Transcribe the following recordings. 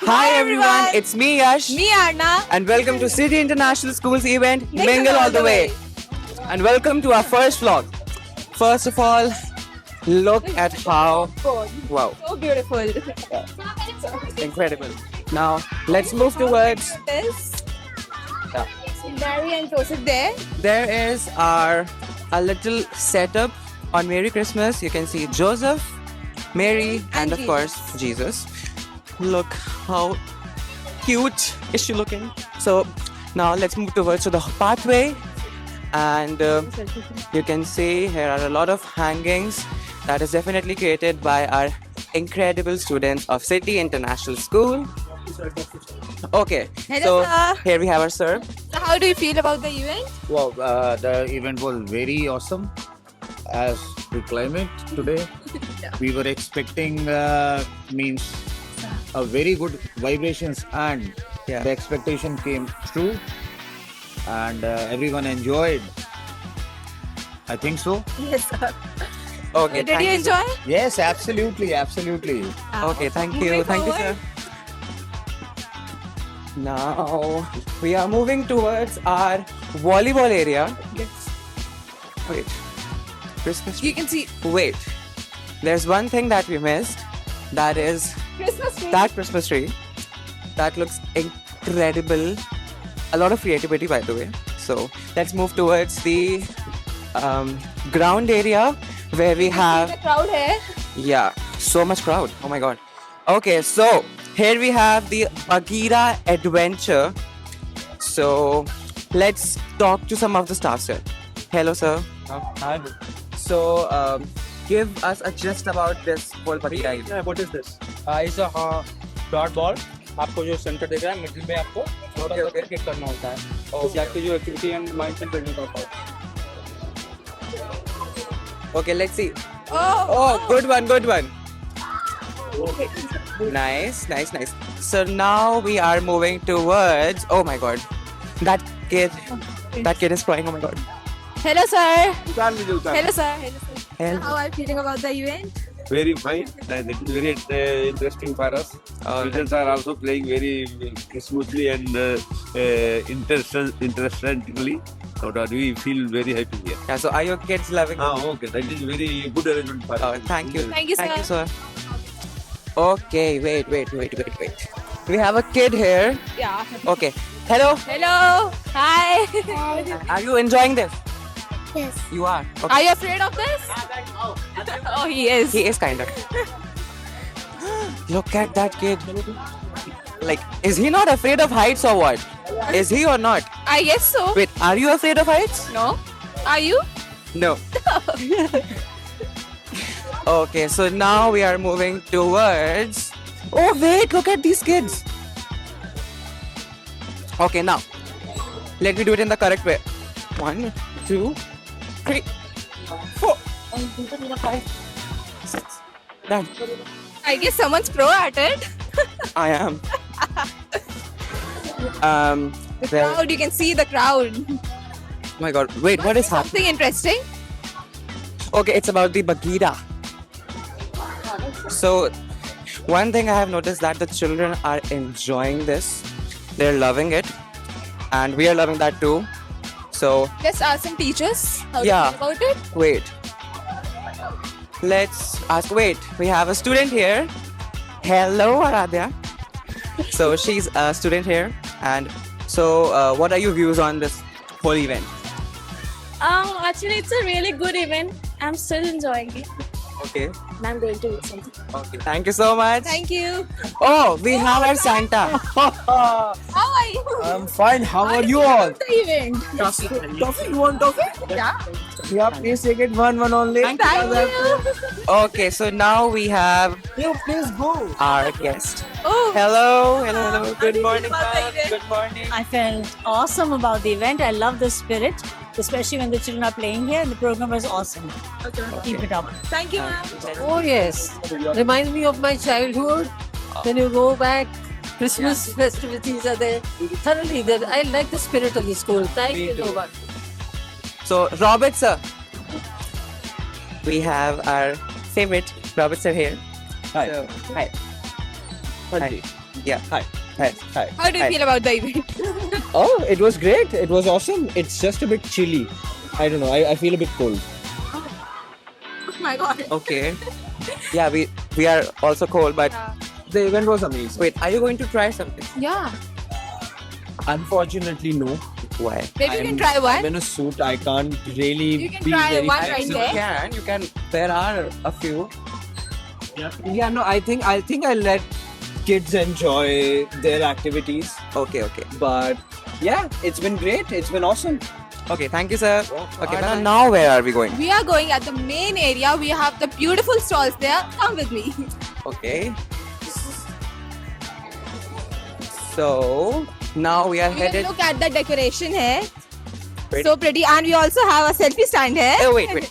Hi everyone, it's me Yash Me Arna. and welcome to City International School's event Mingle All the Way. And welcome to our first vlog. First of all, look at how wow, So beautiful. incredible. Now let's move towards This yeah. Mary and Joseph there. There is a little setup on Merry Christmas. You can see Joseph, Mary, and of Jesus. course Jesus. Look how cute is she looking. So now let's move towards the pathway, and you can see here are a lot of hangings that is definitely created by our incredible students of City International School. Okay, Hello, so sir. here we have our sir. So how do you feel about the event? Wow, the event was very awesome. As the climate today, we were expecting means a very good vibrations, and Yeah. the expectation came true, and everyone enjoyed. I think so. Yes, sir. Okay, Did thank you so- enjoy? Yes, absolutely, absolutely. Okay, thank you. Moving Thank you, sir. forward. Now we are moving towards our volleyball area. Wait, Christmas. You can see Wait, there's one thing that we missed. That is Christmas tree. that Christmas tree. That looks incredible. A lot of creativity, by the way. So let's move towards the ground area where we have the crowd here. yeah, so much crowd. Oh my god. Okay, so here we have the Bagheera Adventure. So let's talk to some of the staff, sir. Hello, sir. Hi. So give us a gist about this whole Bagheera event. Yeah, what is this? It's a dot ball आपको जो centre दिख रहा है middle में आपको थोड़ा सा cricket करना होता है इससे आपकी जो एक्टिविटी एंड माइंडसेट बिल्डिंग होता है Okay, let's see. Oh, Oh, good one, good one. Nice, nice, nice. So now we are moving towards. Oh my god, that kid is crying. Oh my god. hello, sir. उतार लीजिए उतार Hello, sir. Hello, sir. Hello. How are you feeling about the event? Very fine, and it is very interesting for us. Students are also playing very smoothly and interestingly. So that we feel very happy here. Yeah. So are your kids loving? Okay, that is very good arrangement for Oh, us. thank you. Thank you, Thank you, sir. sir. Okay, wait. We have a kid here. Yeah. Okay. Hello. Hello. Hi. Are you enjoying this? Yes. You are. Okay. Are you afraid of this? Oh, he is. He is kind of. Look at that kid. Like, is he not afraid of heights or what? Is he or not? I guess so. Wait, are you afraid of heights? No. Are you? No. Okay, so now we are moving towards. Oh, wait, look at these kids. Okay, now let me do it in the correct way. 1, 2, 3, 4, 5, 6. Done. I guess someone's pro at it. I am. The Well, crowd, you can see the crowd. oh my god, wait, what is happening? Something interesting. Okay, it's about the Bagheera. So, one thing I have noticed that the children are enjoying this. They're loving it, and we are loving that too. So, Let's ask some teachers how Yeah. to feel about it. wait. Let's ask. Wait, we have a student here. Hello, Aradhya. So she's a student here, and so what are your views on this whole event? Actually, it's a really good event. I'm still enjoying it. Okay. And I'm going to eat something. Okay. Thank you so much. Thank you. Oh, we have our Santa. How are you? I'm fine. How are you feeling all? about the event? Toffee? You want toffee? Yeah. Yeah, please take it one only. Thank you. Okay, so now we have You please go. our guest. Oh, Hello. Good morning, about the ma'am. event? Good morning. I felt awesome about the event. I love the spirit, especially when the children are playing here. And the program was awesome. Keep it up. thank you, ma'am. Oh yes, reminds me of my childhood. When you go back, Christmas festivities are there. Thoroughly there. I like the spirit of the school. Thank Me you too. so much. So, Robert sir, we have our favorite Robert sir here. Hi. So, hi. Hi. Yeah. Hi. Hi. Hi. How do you Hi. feel about the event? Oh, it was great. It was awesome. It's just a bit chilly. I don't know. I feel a bit cold. Oh my god. Okay. Yeah, we are also cold, but The event was amazing. wait, are you going to try something? Yeah. Unfortunately, no. Why? Maybe you can try I'm one. in a suit. I can't really You can be try very one flexible. right there. You can. There are a few. Yeah, no. I think I let kids enjoy their activities. Okay, okay. But yeah, it's been great. It's been awesome. Okay, thank you, sir. Okay, now where are we going? We are going at the main area. We have the beautiful stalls there. Come with me. Okay. So now we are You can headed. look at the decoration here. Wait. So pretty. And we also have a selfie stand here. Oh wait, wait.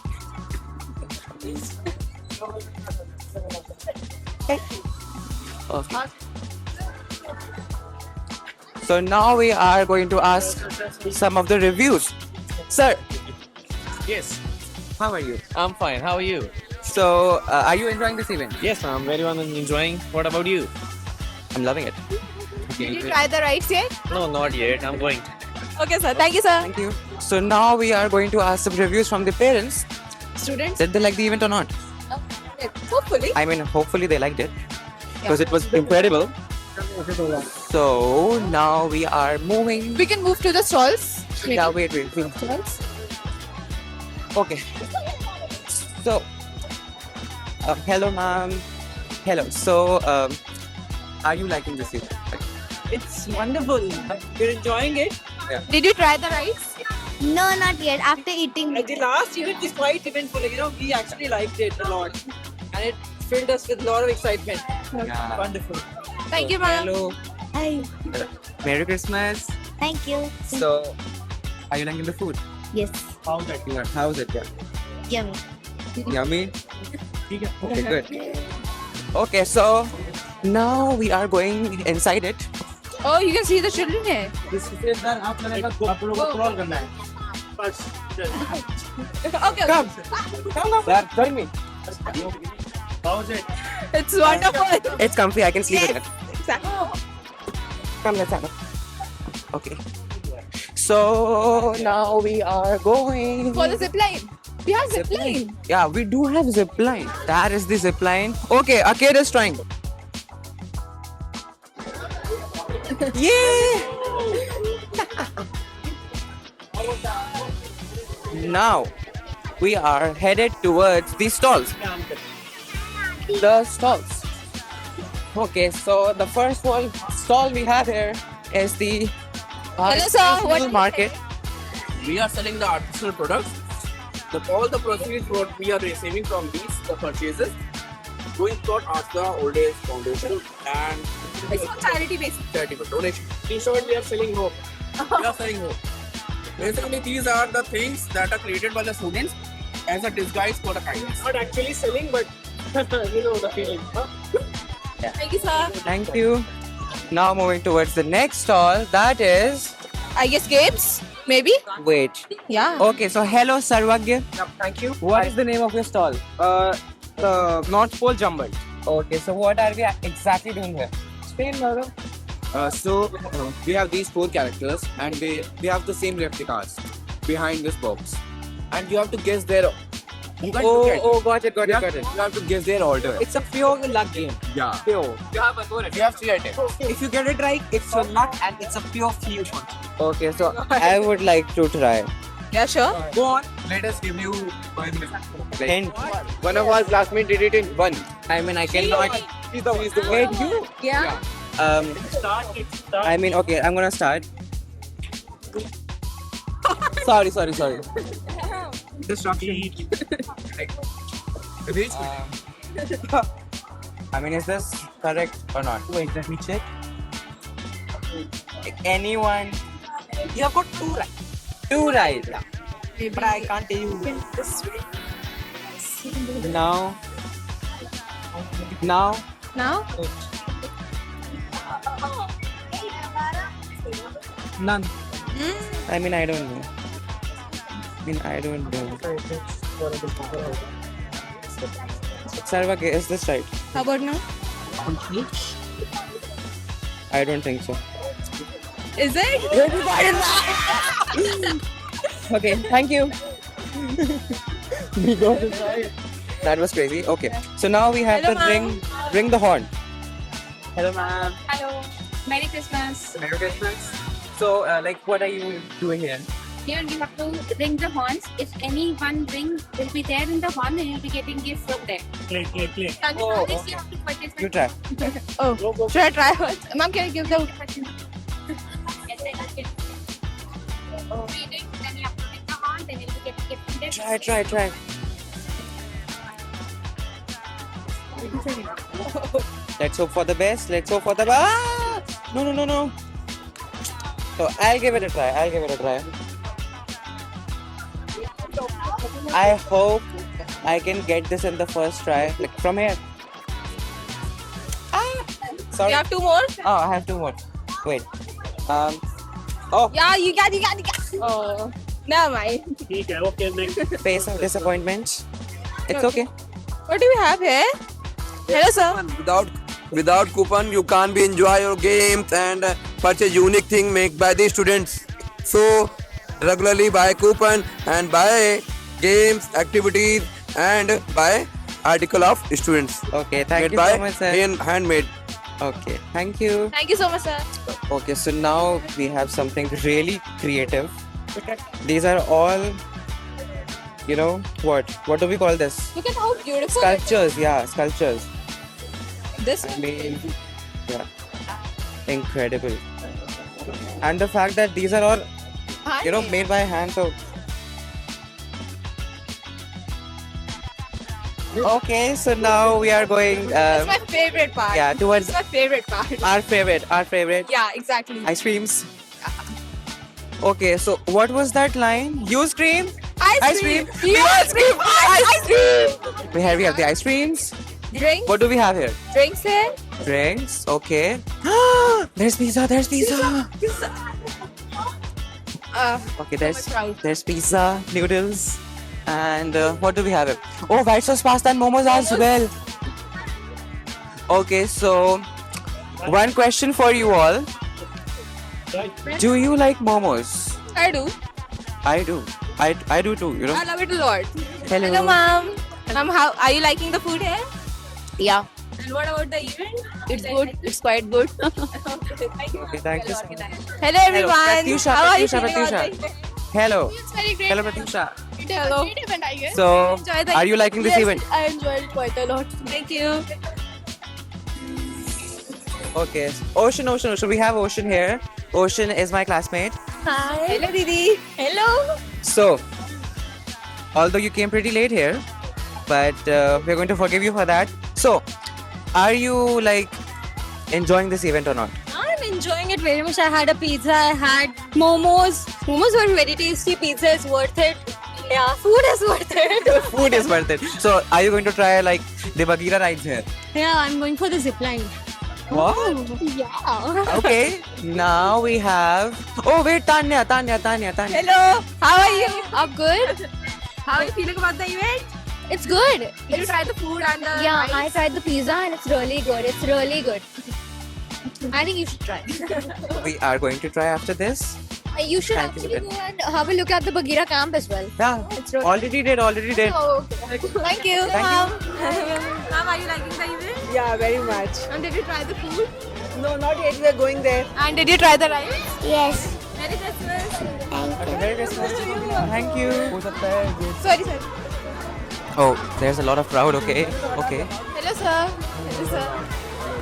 Okay. So now we are going to ask some of the reviews. Sir, Yes, how are you? I'm fine. How are you? So, are you enjoying this event? Yes, I'm very well enjoying. What about you? I'm loving it. Did you try the rides yet? No, not yet. I'm going. Okay, sir. Thank you, sir. Thank you. So now we are going to ask some reviews from the parents. Students? Did they like the event or not? Hopefully. I mean, hopefully they liked it because it was incredible. So now we are moving. We can move to the stalls. Yeah, wait. Stalls? Okay. So, hello, ma'am. Hello. So, are you liking this event? It's wonderful. You're enjoying it. Did you try the rides? No, not yet. After eating. The last event is quite eventful. We actually liked it a lot. And it filled us with a lot of excitement. Yeah. Wonderful. Thank you, ma'am. Hello. Hi. Merry Christmas. Thank you. So, are you liking the food? Yes. How's it? Yeah. How's it? Yeah. Yummy. Yummy. Okay, good. Okay, so now we are going inside it. Oh, you can see the children here. Okay. Come. Come. Join me. It's wonderful. It's comfy. I can sleep in it. Exactly. Come, let's have it. Okay. So now we are going For the zip line. We have zip line. Yeah, we do have zip line. That is the zip line. Okay, Arcade is trying. Yeah. Now we are headed towards the stalls. The stalls. Okay, so the first one stall we have here is the Hello, sir. artisanal What market. We are selling the artisanal products. All the proceeds what we are receiving from these purchases going toward Asda Old Age Foundation and It's on charity basis. charitable donation. In short, we are selling hope. We are selling hope. Basically, these are the things that are created by the students as a disguise for the kindness. Not actually selling, but you know the feeling. Thank you, sir. Thank you. Now moving towards the next stall. That is. I guess games, maybe? Wait. Yeah. Okay, so hello Sarvagya. Thank you. What is the name of your stall? The North Pole Jumbled. Okay, so what are we exactly doing here? Spain, madam. We have these 4 characters and they have the same replicas behind this box. And you have to guess their... You can't look at it. Got it. You have to guess their order. It's a pure luck game. Yeah. Pure. You have 3 items. If you get it right, it's your luck and it's a pure fusion. Okay, so I would like to try. Yeah, sure. Go on. Let us give you Hint. one of our classmates did it in 1. I mean, I cannot get you. Yeah. I mean, okay, I'm gonna start. Sorry. Destruction. I mean, is this correct or not? Wait, let me check. Anyone? You have got 2 right. 2 right. But I can't tell you. Now. Now? None. I mean, I don't know. Sarvagya, is this right? How about now? I don't think so. Is it? Okay, thank you. We got it right. That was crazy. Okay, so now we have Hello, to ma'am. ring the horn. Hello, ma'am. Hello. Merry Christmas. Merry Christmas. So, like, what are you doing here? Here you have to ring the horns. If anyone rings, will be there in the horn, and you'll be getting gift from there. Play. Oh, This you have to participate. You try. Oh, should I try first? Ma'am, can I give the... Yes, I like it. Reading, then you have to ring the horn, then you'll be getting gift from there. Try. Let's hope for the best. Let's hope for the best. Ah! No. So I'll give it a try. I hope I can get this in the first try. Like from here. Sorry. You have 2 more? Oh, I have 2 more. Wait. Yeah, you got. Oh, never mind. Okay, next. Face of disappointment. It's okay. What do we have here? Hello, sir. Without coupon you can't be enjoy your games and purchase unique thing made by the students. So regularly buy coupon and buy games, activities and buy article of students. Okay, thank made you by so much, sir. handmade. Okay, thank you. Thank you so much, sir. Okay, so now we have something really creative. These are all, you know, what do we call this? Look at how beautiful Sculptures, yeah, sculptures. this I one. mean, yeah, incredible. And the fact that these are all, you know, made by hand, so. Okay, so now we are going, That's my favorite part. yeah, towards It's my favorite part. our favorite. Yeah, exactly. Ice creams. Okay, so what was that line? You scream? Ice cream. We all scream. Ice cream. Here we have the ice creams. Drinks. What do we have here? Drinks here. Drinks. Okay. There's pizza. Okay, there's pizza, noodles, and what do we have here? Oh, white sauce pasta and momos as well. Okay, so one question for you all. Do you like momos? I do. I do. I do too, you know. I love it a lot. Hello. Hello, ma'am. Ma'am, how are you liking the food here? Yeah. And what about the event? It's good. It's quite good. Okay, thank you so much. Hello, everyone. Pratyusha, How are you Pratyusha, feeling Pratyusha. about the event? Hello. It's very great. Hello, Pratyusha. Hello. Event, I guess. So, Enjoy the are you liking this Yes, event? I enjoyed it quite a lot. Thank you. Okay. Ocean. We have Ocean here. Ocean is my classmate. Hi. Hello, Didi. Hello. So, although you came pretty late here, but we're going to forgive you for that. So, are you like enjoying this event or not? I'm enjoying it very much. I had a pizza. I had momos. Momos were very tasty. Pizza is worth it. Yeah, food is worth it. Food is worth it. So, are you going to try like the Bagheera rides here? Yeah, I'm going for the zip line. What? Yeah. Okay. Now we have. Oh wait, Tanya. Hello. How are you? I'm good. How are you feeling about the event? It's good. Did you try the food and the Yeah, rides? I tried the pizza and it's really good. It's really good. I think you should try. We are going to try after this. You should Thank you, actually go and have a look at the Bagheera camp as well. Yeah. It's really Already did. Oh, okay. Thank you. Thank Ma'am. Ma'am, are you liking the event? Yeah, very much. And did you try the food? No, not yet. We're going there. And did you try the rides? Yes. Merry Christmas. Merry Christmas. Thank you. Sorry, sir. Oh, there's a lot of crowd. Okay. Hello, sir. Hello, sir.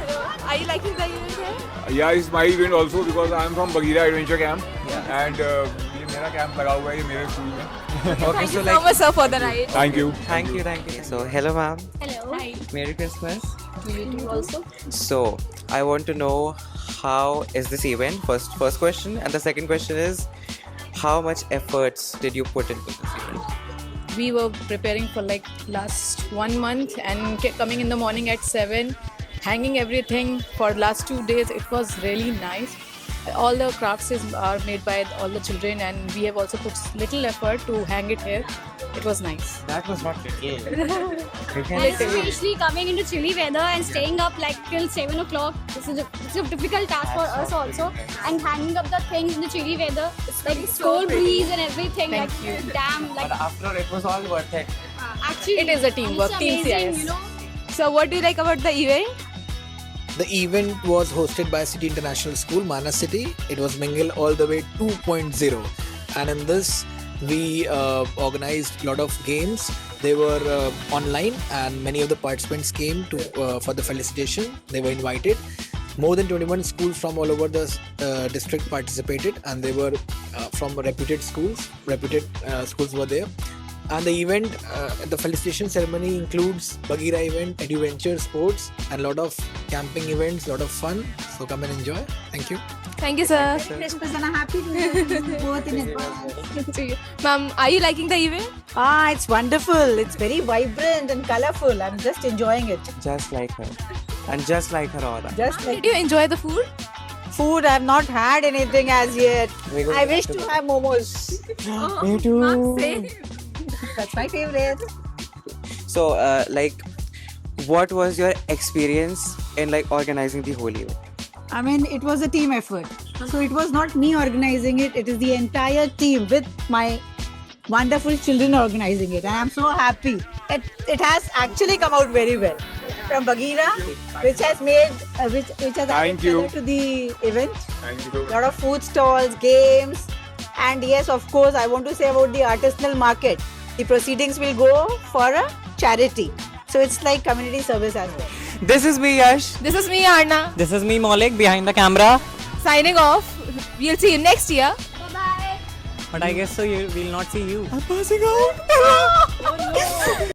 Hello. Are you liking the event here? Yeah, it's my event also because I'm from Bagheera Adventure Camp and ये मेरा camp लगा हुआ है ये मेरे school में. Okay, Thank you so much, sir, for the ride. Thank you. Thank you. So, hello, ma'am. Hello. Hi. Merry Christmas. You also. So, I want to know how is this event? First question, and the second question is, how much efforts did you put into this event? We were preparing for like last 1 month and coming in the morning at 7, hanging everything for last 2 days. It was really nice. all the crafts are made by all the children, and we have also put little effort to hang it here. It was nice. That was not little. And especially coming into chilly weather and staying up like till 7 o'clock. This is a difficult task for us also. And hanging up the things in the chilly weather, like cold breeze and everything. Thank like you. damn, like But after it was all worth it. actually It is a teamwork, it's team amazing, CIS. you know. So what do you like about the event? The event was hosted by City International School, Manas City. It was Mingle All the Way 2.0. And in this, we organized a lot of games. They were online, and many of the participants came to for the felicitation. They were invited. More than 21 schools from all over the district participated, and they were from reputed schools. Reputed schools were there. And the event, the felicitation ceremony includes Bagheera event, Adventure Sports, and a lot of camping events, a lot of fun. So come and enjoy. Thank you. Thank you, sir. Christmas and a happy both in advance. Ma'am, are you liking the event? Ah, it's wonderful. It's very vibrant and colorful. I'm just enjoying it. Just like her. And just like her aura. Just like Did you enjoy the food? food, I've not had anything as yet. We're going I to wish have to have momos. Me too. That's my favorite. So, like, what was your experience in like organizing the whole event? I mean, it was a team effort. So it was not me organizing it. It is the entire team with my wonderful children organizing it. And I'm so happy. It has actually come out very well. From Bagheera, which has made, which has added Thank you. color to the event. Thank you. Lot of food stalls, games, and yes, of course, I want to say about the artisanal market. The proceedings will go for a charity. So it's like community service as well. This is me, Yash. This is me, Arna. This is me, Maulik, behind the camera. Signing off. We'll see you next year. Bye-bye. But I guess so, we'll not see you. I'm passing out.